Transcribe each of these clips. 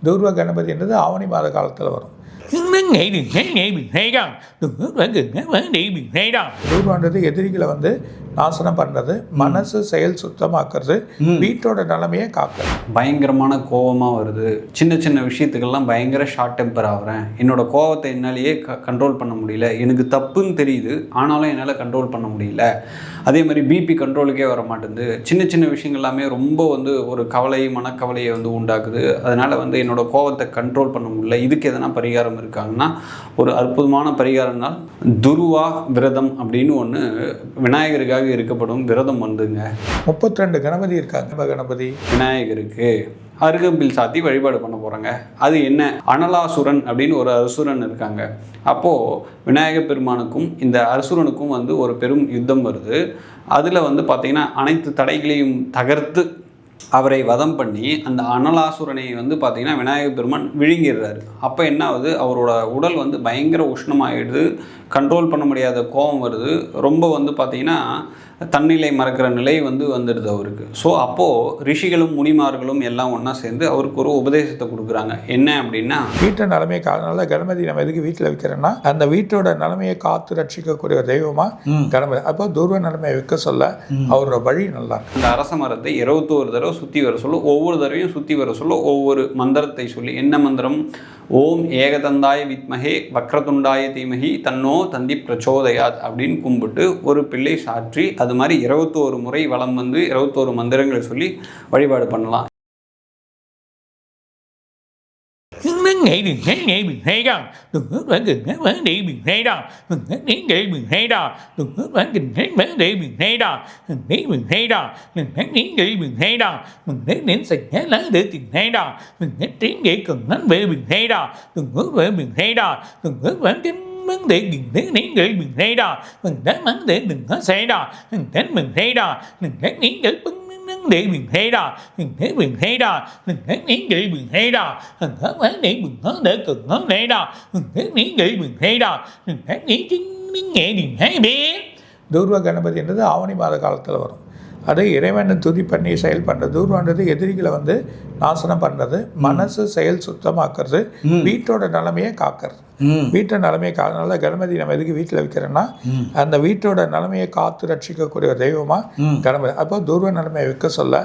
தூர்வ கணபதி என்றது ஆவணி மாத காலத்தில் வரும். தூர்வான்றது எதிரிகளை நாசனம் பண்ணுறது, மனசு செயல் சுத்தமாக்குறது, வீட்டோட நிலைமையை காக்கிறது. பயங்கரமான கோபமாக வருது, சின்ன சின்ன விஷயத்துக்கெல்லாம் பயங்கர ஷார்ட் டெம்பர் ஆகிறேன், என்னோட கோபத்தை என்னாலேயே கண்ட்ரோல் பண்ண முடியல, எனக்கு தப்புன்னு தெரியுது ஆனாலும் என்னால் கண்ட்ரோல் பண்ண முடியல. அதே மாதிரி பிபி கண்ட்ரோலுக்கே வர மாட்டேங்குது, சின்ன சின்ன விஷயங்கள் எல்லாமே ரொம்ப ஒரு கவலை மனக்கவலையை உண்டாக்குது, அதனால் என்னோட கோபத்தை கண்ட்ரோல் பண்ண முடியல. இதுக்கு எதனா பரிகாரம் இருக்காங்கன்னா ஒரு அற்புதமான பரிகாரம்னால் துருவா விரதம் அப்படின்னு ஒன்று விநாயகருக்காக இருக்கப்படும் விரதம் 32 கணபதி இருக்காங்க. கணபதி விநாயகருக்கு அருகம்பில் சாத்தி வழிபாடு பண்ண போகிறாங்க. அது என்ன, அனலாசுரன் அப்படின்னு ஒரு அசுரன் இருக்காங்க. அப்போது விநாயகர் பெருமானுக்கும் இந்த அசுரனுக்கும் ஒரு பெரும் யுத்தம் வருது. அதில் பார்த்திங்கன்னா அனைத்து தடைகளையும் தகர்த்து அவரை வதம் பண்ணி அந்த அனலாசுரனை பார்த்திங்கன்னா விநாயகர் பெருமான் விழுங்கிடுறாரு. அப்போ என்ன ஆகுது, அவரோட உடல் பயங்கர உஷ்ணமாகிடுது, கண்ட்ரோல் பண்ண முடியாத கோபம் வருது, ரொம்ப பார்த்திங்கன்னா தன்னிலை மறக்கிற நிலை வந்துடுது அவருக்கு. ஸோ அப்போது ரிஷிகளும் முனிமார்களும் எல்லாம் ஒன்றா சேர்ந்து அவருக்கு ஒரு உபதேசத்தை கொடுக்குறாங்க. என்ன அப்படின்னா, வீட்டை நிலைமையை காரணனால கணபதி நம்ம எதுக்கு வீட்டில் வைக்கிறோன்னா அந்த வீட்டோட நிலைமையை காத்து ரட்சிக்கக்கூடிய தெய்வமாக கணபதி. அப்போ தூர்வ நிலைமையை வைக்க சொல்ல அவரோட வழி நல்லா இருக்கு. அந்த அரச மரத்தை 21 தடவை சுற்றி வர சொல்ல, ஒவ்வொரு தடவையும் சுற்றி வர சொல்ல ஒவ்வொரு மந்திரத்தை சொல்லி, என்ன மந்திரம், ஓம் ஏகதந்தாய வித்மஹே வக்ரதுண்டாய தீமஹி தன்னோ தந்தி பிரச்சோதயாத் அப்படின்னு கும்பிட்டு ஒரு பிள்ளை சாற்றி அது மாதிரி 21 முறை வலம் 21 மந்திரங்களை சொல்லி வழிபாடு பண்ணலாம். vấn đề đừng thế nén gửi mình thế đó, mình đã mắng để đừng có xảy đó, mình tránh mình thế đó, mình tránh nén gửi vấn đề mình thế đó, mình thế mình thế đó, mình tránh nén gửi mình thế đó, mình có vấn đề mình có để cần nó thế đó, mình tránh nén gửi mình thế đó, mình tránh nén chính nghe đừng thấy biết. தூர்வ Ganapathi என்றது ஆவணி மாத காலத்தில் வரும். அது இறைவனை துதி பண்ணி செயல் பண்ணுறது. தூர்வான்றது எதிரிகளை நாசனம் பண்ணுறது, மனசு செயல் சுத்தமாக்குறது, வீட்டோட நிலைமையை காக்கிறது. வீட்டோட நிலைமையை காரணனால கணபதி நம்ம எதுக்கு வீட்டில் வைக்கிறோன்னா அந்த வீட்டோட நிலைமையை காத்து ரட்சிக்கக்கூடிய தெய்வமாக கணபதி. அப்போ தூர்வ நிலைமையை வைக்க சொல்ல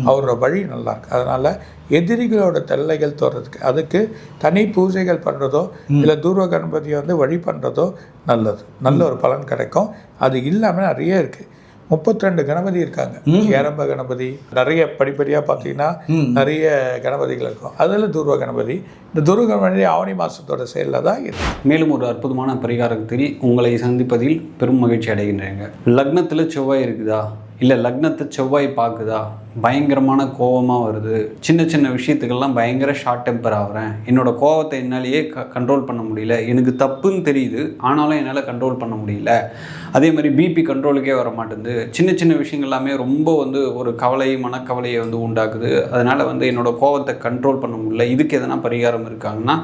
அவரோட வழி நல்லா இருக்கு. அதனால எதிரிகளோட தொல்லைகள் தோறதுக்கு அதுக்கு தனி பூஜைகள் பண்ணுறதோ இல்லை தூர்வ கணபதியை வழி பண்ணுறதோ நல்லது, நல்ல ஒரு பலன் கிடைக்கும். அது இல்லாமல் நிறைய இருக்குது. 32 கணபதி இருக்காங்க. ஏரம்ப கணபதி, நிறைய படிப்படியாக பார்த்தீங்கன்னா நிறைய கணபதிகள் இருக்கும். அதில் தூர்வ கணபதி. இந்த தூர்வ கணபதி ஆவணி மாதத்தோட செயலில் தான் இருக்கு. மேலும் ஒரு அற்புதமான பரிகாரத்தில் உங்களை சந்திப்பதில் பெரும் மகிழ்ச்சி அடைகின்றேங்க. லக்னத்தில் செவ்வாய் இருக்குதா, இல்லை லக்னத்தை செவ்வாய் பார்க்குதா, பயங்கரமான கோபமாக வருது, சின்ன சின்ன விஷயத்துக்கெல்லாம் பயங்கர ஷார்ட் டெம்பர் ஆகிறேன், என்னோடய கோபத்தை என்னாலேயே கண்ட்ரோல் பண்ண முடியல, எனக்கு தப்புன்னு தெரியுது ஆனாலும் என்னால் கண்ட்ரோல் பண்ண முடியல. அதே மாதிரி பிபி கண்ட்ரோலுக்கே வர மாட்டேங்குது, சின்ன சின்ன விஷயங்கள் எல்லாமே ரொம்ப ஒரு கவலை மனக்கவலையை உண்டாக்குது, அதனால் என்னோடய கோபத்தை கண்ட்ரோல் பண்ண முடியல. இதுக்கு எதனா பரிகாரம் இருக்காங்கன்னா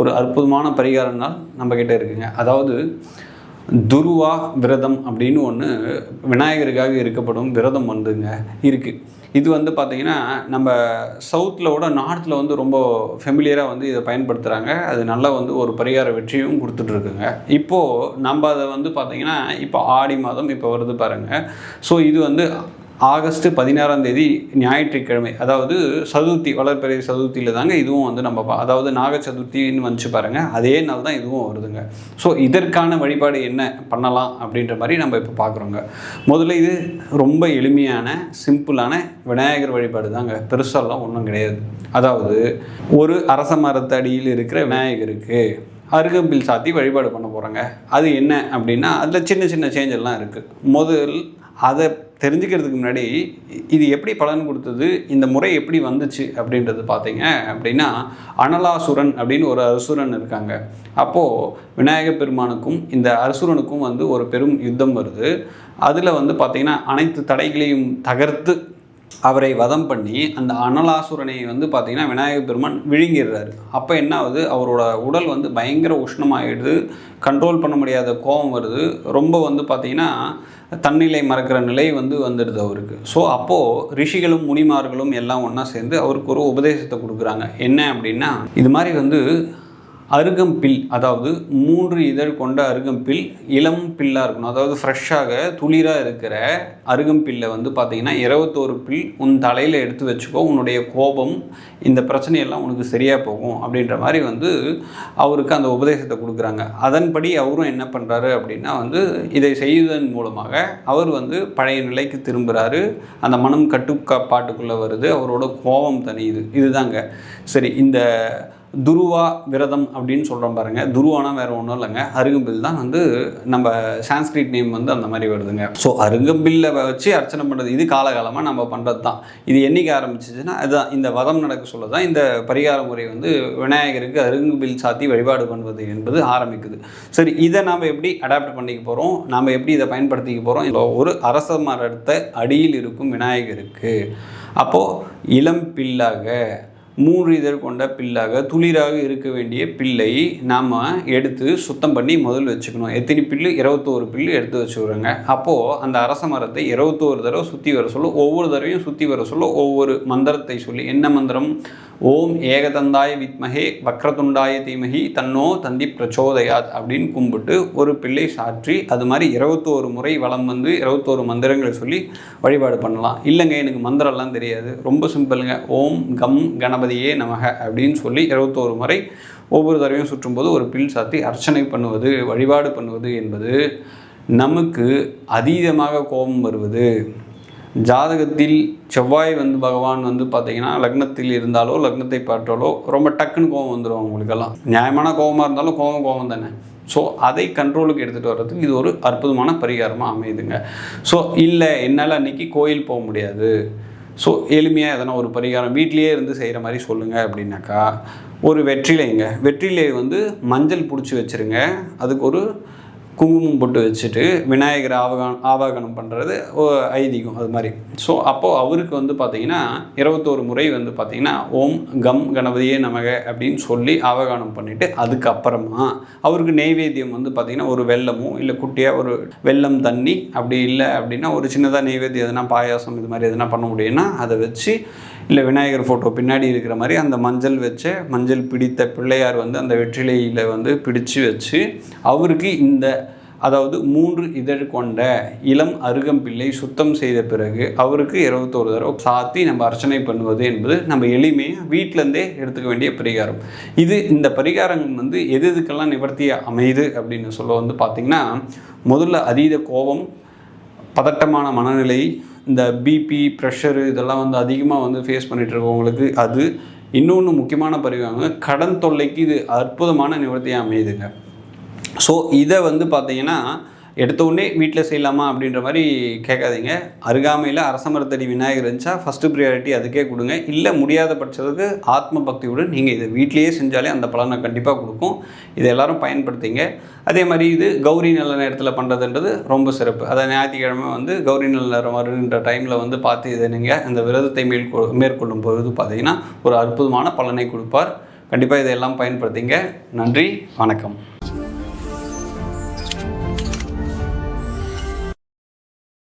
ஒரு அற்புதமான பரிகாரம்னால் நம்மக்கிட்ட இருக்குங்க. அதாவது துருவா விரதம் அப்படின்னு ஒன்று விநாயகருக்காக இருக்கப்படும் விரதம் இருக்குது. இது பார்த்திங்கன்னா நம்ம சவுத்தில் விட நார்த்தில் ரொம்ப ஃபெமிலியராக இதை பயன்படுத்துகிறாங்க. அது நல்லா ஒரு பரிகார வெற்றியும் கொடுத்துட்ருக்குங்க. இப்போது நம்ம அதை பார்த்திங்கன்னா இப்போ ஆடி மாதம் இப்போ வருது பாருங்கள். ஸோ இது ஆகஸ்ட் 16ஆம் தேதி ஞாயிற்றுக்கிழமை, அதாவது சதுர்த்தி, வளர்பிறை சதுர்த்தியில் தாங்க இதுவும் நம்ம அதாவது நாக சதுர்த்தின்னு வந்துச்சு பாருங்கள், அதே நாள் தான் இதுவும் வருதுங்க. ஸோ இதற்கான வழிபாடு என்ன பண்ணலாம் அப்படின்ற மாதிரி நம்ம இப்போ பார்க்குறோங்க. முதல்ல இது ரொம்ப எளிமையான சிம்பிளான விநாயகர் வழிபாடு தாங்க, பெருசாலாம் ஒன்றும் கிடையாது. அதாவது ஒரு அரச மரத்து அடியில் இருக்கிற விநாயகருக்கு அருகம்பில் சாத்தி வழிபாடு பண்ண போகிறாங்க. அது என்ன அப்படின்னா அதில் சின்ன சின்ன சேஞ்செல்லாம் இருக்குது. முதல் அதை தெரிஞ்சுக்கிறதுக்கு முன்னாடி இது எப்படி பலன் கொடுத்தது, இந்த முறை எப்படி வந்துச்சு அப்படின்றது பார்த்தீங்க அப்படின்னா, அனலாசுரன் அப்படின்னு ஒரு அசுரன் இருக்காங்க. அப்போது விநாயகர் பெருமானுக்கும் இந்த அசுரனுக்கும் ஒரு பெரும் யுத்தம் வருது. அதில் பார்த்திங்கன்னா அனைத்து தடைகளையும் தகர்த்து அவரை வதம் பண்ணி அந்த அனலாசுரனை வந்து பார்த்திங்கன்னா விநாயகர் பெருமான் விழுங்கிடுறாரு. அப்போ என்ன ஆகுது, அவரோட உடல் வந்து பயங்கர உஷ்ணமாகிடுது, கண்ட்ரோல் பண்ண முடியாத கோபம் வருது, ரொம்ப வந்து பார்த்திங்கன்னா தன்னிலை மறக்கிற நிலை வந்து வந்துடுது அவருக்கு. ஸோ அப்போது ரிஷிகளும் முனிமார்களும் எல்லாம் ஒன்றா சேர்ந்து அவருக்கு ஒரு உபதேசத்தை கொடுக்குறாங்க. என்ன அப்படின்னா, இது மாதிரி வந்து அருகம்பில், அதாவது 3 இதழ் கொண்ட அருகம்பில் இளம் பில்லாக இருக்கணும். அதாவது ஃப்ரெஷ்ஷாக துளிராக இருக்கிற அருகம்பில்லை வந்து பார்த்திங்கன்னா 21 பில் உன் தலையில் எடுத்து வச்சுக்கோ, உன்னுடைய கோபம் இந்த பிரச்சனையெல்லாம் உனக்கு சரியாக போகும் அப்படின்ற மாதிரி வந்து அவருக்கு அந்த உபதேசத்தை கொடுக்குறாங்க. அதன்படி அவரும் என்ன பண்ணுறாரு அப்படின்னா வந்து இதை செய்வதன் மூலமாக அவர் வந்து பழைய நிலைக்கு திரும்புகிறாரு. அந்த மனம் கட்டுப்பாட்டுக்குள்ளே வருது, அவரோட கோபம் தனியுது. இதுதாங்க சரி. இந்த துருவா விரதம் அப்படின்னு சொல்கிறோம் பாருங்கள். துருவானா வேறு ஒன்றும் இல்லைங்க, அருகம்பில் தான் வந்து நம்ம சான்ஸ்கிரிட் நேம் வந்து அந்த மாதிரி வருதுங்க. ஸோ அருகம்பில்லை வச்சு அர்ச்சனை பண்ணுறது இது காலகாலமாக நம்ம பண்ணுறது தான். இது என்றைக்கு ஆரம்பிச்சிச்சுன்னா அதுதான் இந்த வதம் நடக்க சொல்ல தான் இந்த பரிகார முறை வந்து விநாயகருக்கு அருகம்பில் சாத்தி வழிபாடு பண்ணுவது என்பது ஆரம்பிக்குது. சரி, இதை நாம் எப்படி அடாப்ட் பண்ணிக்க போகிறோம், நாம் எப்படி இதை பயன்படுத்திக்க போகிறோம்? ஒரு அரச மரத்தை அடியில் இருக்கும் விநாயகருக்கு அப்போது இளம் பில்லாக 3 இதழ் கொண்ட பில்லாக துளிராக இருக்க வேண்டிய பில்லை நாம் எடுத்து சுத்தம் பண்ணி முதல் வச்சுக்கணும். எத்தனை பில்லு? 21 பில்லு எடுத்து வச்சுக்கிறோங்க. அப்போது அந்த அரச மரத்தை 21 தடவை சுற்றி வர சொல்ல, ஒவ்வொரு தடவையும் சுற்றி வர சொல்ல ஒவ்வொரு மந்திரத்தை சொல்லி, என்ன மந்திரம்? ஓம் ஏகதந்தாய வித்மஹே வக்ரதுண்டாய தீமஹி தன்னோ தந்தி பிரச்சோதயாத் அப்படின்னு கும்பிட்டு ஒரு பிள்ளை சாற்றி அது மாதிரி 21 முறை வலம் வந்து 21 மந்திரங்களை சொல்லி வழிபாடு பண்ணலாம். இல்லைங்க எனக்கு மந்திரம்லாம் தெரியாது, ரொம்ப சிம்பிளுங்க. ஓம் கம் கணபதியே நமக அப்படின்னு சொல்லி 21 முறை ஒவ்வொரு தடவையும் சுற்றும்போது ஒரு பில் சாத்தி அர்ச்சனை பண்ணுவது, வழிபாடு பண்ணுவது என்பது நமக்கு அதீதமாக கோபம் வருவது. ஜாதகத்தில் செவ்வாய் வந்து பகவான் வந்து பார்த்திங்கன்னா லக்னத்தில் இருந்தாலோ லக்னத்தை பார்த்தாலோ ரொம்ப டக்குன்னு கோபம் வந்துடும் அவங்களுக்கெல்லாம். நியாயமான கோபமாக இருந்தாலும் கோபம் தானே. ஸோ அதை கண்ட்ரோலுக்கு எடுத்துகிட்டு வர்றதுக்கு இது ஒரு அற்புதமான பரிகாரமாக அமையுதுங்க. ஸோ இல்லை என்னால் அன்றைக்கி கோயில் போக முடியாது, ஸோ எளிமையாக எதனா ஒரு பரிகாரம் வீட்லேயே இருந்து செய்கிற மாதிரி சொல்லுங்கள் அப்படின்னாக்கா, ஒரு வெற்றிலை வந்து மஞ்சள் பிடிச்சி வச்சுருங்க, அதுக்கு ஒரு குங்குமம் போட்டு வச்சுட்டு விநாயகர் ஆவாகனம் பண்ணுறது ஐதீகம் அது மாதிரி. ஸோ அப்போது அவருக்கு வந்து பார்த்திங்கன்னா 21 முறை வந்து பார்த்திங்கன்னா ஓம் கம் கணபதியே நமக அப்படின்னு சொல்லி ஆவாகனம் பண்ணிவிட்டு அதுக்கப்புறமா அவருக்கு நெய்வேத்தியம் வந்து பார்த்திங்கன்னா ஒரு வெல்லமோ இல்லை குட்டியாக ஒரு வெல்லம் தண்ணி, அப்படி இல்லை அப்படின்னா ஒரு சின்னதாக நெய்வேத்தியம் எதுனா பாயாசம் இது மாதிரி எதுனா பண்ண முடியும்னா அதை வச்சு, இல்லை விநாயகர் ஃபோட்டோ பின்னாடி இருக்கிற மாதிரி அந்த மஞ்சள் பிடித்த பிள்ளையார் வந்து அந்த வெற்றிலையில் வந்து பிடிச்சு வச்சு அவருக்கு இந்த அதாவது 3 இதழ் கொண்ட இளம் அருகம்பில்லை சுத்தம் செய்த பிறகு அவருக்கு 21 தடவை சாத்தி நம்ம அர்ச்சனை பண்ணுவது என்பது நம்ம எளிமையாக வீட்டிலேருந்தே எடுத்துக்க வேண்டிய பரிகாரம். இந்த பரிகாரம் வந்து எதுக்கெல்லாம் நிவர்த்தியாக அமையுது அப்படின்னு சொல்ல வந்து பார்த்திங்கன்னா, முதல்ல அதீத கோபம், பதட்டமான மனநிலை, இந்த பிபி ப்ரெஷரு இதெல்லாம் வந்து அதிகமாக வந்து ஃபேஸ் பண்ணிகிட்டு இருக்கவங்களுக்கு அது. இன்னொன்று முக்கியமான பரிகாரம் கடன் தொல்லைக்கு இது அற்புதமான நிவர்த்தியாக அமையுதுங்க. ஸோ இதை வந்து பார்த்திங்கன்னா எடுத்தோடனே வீட்டில் செய்யலாமா அப்படின்ற மாதிரி கேட்காதீங்க. அருகாமையில் அரச மரத்தடி விநாயகர் இருந்துச்சா ஃபஸ்ட்டு ப்ரியாரிட்டி அதுக்கே கொடுங்க. இல்லை முடியாத பட்சத்துக்கு ஆத்ம பக்தியுடன் நீங்கள் இதை வீட்லேயே செஞ்சாலே அந்த பலனை கண்டிப்பாக கொடுக்கும். இதை எல்லோரும் பயன்படுத்திங்க. அதே மாதிரி இது கௌரி நல்ல நேரத்தில் பண்ணுறதுன்றது ரொம்ப சிறப்பு. அதை ஞாயிற்றுக்கிழமை வந்து கௌரி நல்ல நேரம் வருகின்ற டைமில் வந்து பார்த்து இதை நீங்கள் அந்த விரதத்தை மேற்கொள்ளும் பொழுது பார்த்திங்கன்னா ஒரு அற்புதமான பலனை கொடுப்பார். கண்டிப்பாக இதையெல்லாம் பயன்படுத்திங்க. நன்றி, வணக்கம்.